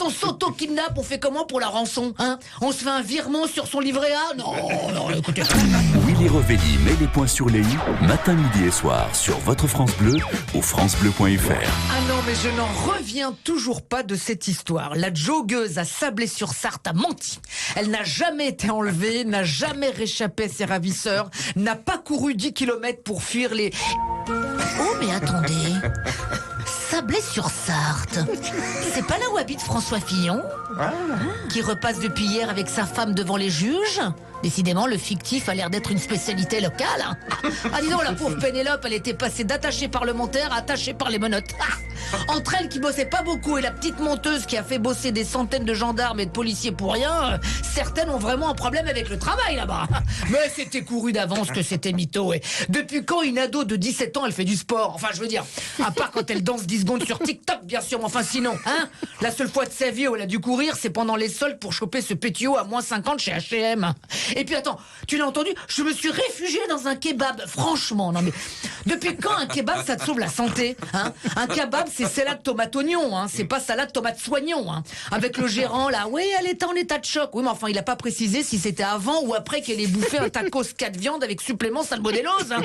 on s'auto-kidnappe, on fait comment pour la rançon, hein? On se fait un virement sur son livret A? Non, écoutez. Willy Revelli met les points sur les i, matin, midi et soir, sur votre France Bleu ou francebleu.fr. Ah non, mais je n'en reviens toujours pas de cette histoire. La joggeuse à Sablé-sur-Sarthe a menti. Elle n'a jamais été enlevée, n'a jamais réchappé à ses ravisseurs, n'a pas couru 10 km pour fuir les... Oh, mais attendez. Sablé-sur-Sarthe, c'est pas là où habite François Fillon, qui repasse depuis hier avec sa femme devant les juges? Décidément, le fictif a l'air d'être une spécialité locale. Ah, dis donc, la pauvre Pénélope, elle était passée d'attachée parlementaire à attachée par les menottes. Entre elle qui bossait pas beaucoup et la petite monteuse qui a fait bosser des centaines de gendarmes et de policiers pour rien, certaines ont vraiment un problème avec le travail là-bas. Mais c'était couru d'avance que c'était mytho. Et depuis quand une ado de 17 ans, elle fait du sport? Enfin, je veux dire, à part quand elle danse 10 secondes sur TikTok, bien sûr, mais enfin sinon, hein? La seule fois de sa vie où elle a dû courir, c'est pendant les soldes pour choper ce pétio à moins 50 chez H&M. Et puis attends, tu l'as entendu? Je me suis réfugiée dans un kebab. Franchement, non mais... Depuis quand un kebab, ça te sauve la santé, hein? Un kebab, c'est salade tomate oignon, hein? C'est pas salade tomate soignon, hein? Avec le gérant, là, oui, elle était en état de choc. Oui, mais enfin, il a pas précisé si c'était avant ou après qu'elle ait bouffé un tacos 4 viandes avec supplément salmonellose, hein?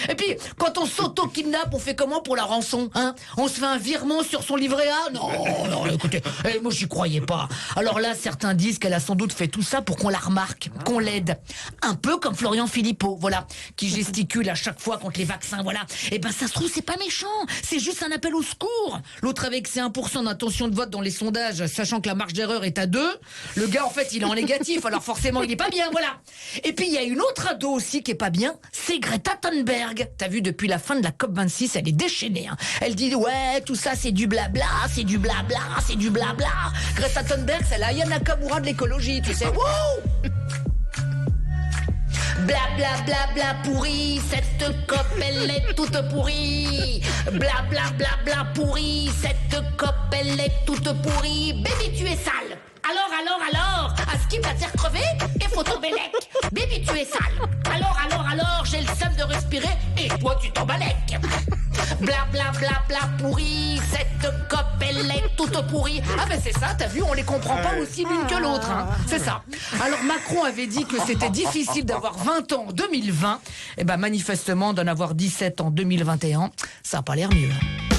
Et puis, quand on s'auto-kidnappe, on fait comment pour la rançon, hein? On se fait un virement sur son livret A? Non, écoutez, moi j'y croyais pas. Alors là, certains disent qu'elle a sans doute fait tout ça pour qu'on la remarque, qu'on l'aide. Un peu comme Florian Philippot, voilà, qui gesticule à chaque fois contre les vaccins, voilà. Et ben ça se trouve, c'est pas méchant, c'est juste un appel au secours. L'autre avec ses 1% d'intention de vote dans les sondages, sachant que la marge d'erreur est à 2, le gars en fait il est en négatif, alors forcément il est pas bien, voilà. Et puis il y a une autre ado aussi qui est pas bien, c'est Greta Thunberg. T'as vu, depuis la fin de la COP26, elle est déchaînée, hein. Elle dit ouais, tout ça c'est du blabla, c'est du blabla, c'est du blabla. Greta Thunberg, c'est la Aya Nakamura de l'écologie, tu sais. Wouh! Bla bla bla bla pourri, cette COP elle est toute pourrie. Bla bla bla bla pourri, cette COP elle est toute pourrie. Baby tu es sale. Alors, à ce qui va te faire crever et photobélec. Baby tu es sale. Alors, j'ai le seum de respirer et toi tu t'en balèques. Bla bla bla bla pourri, cette COP elle est toute pourrie. Ah ben c'est ça, t'as vu, on les comprend pas aussi l'une que l'autre, hein. C'est ça. Alors Macron avait dit que c'était difficile d'avoir 20 ans en 2020. Et ben manifestement d'en avoir 17 en 2021, ça a pas l'air mieux.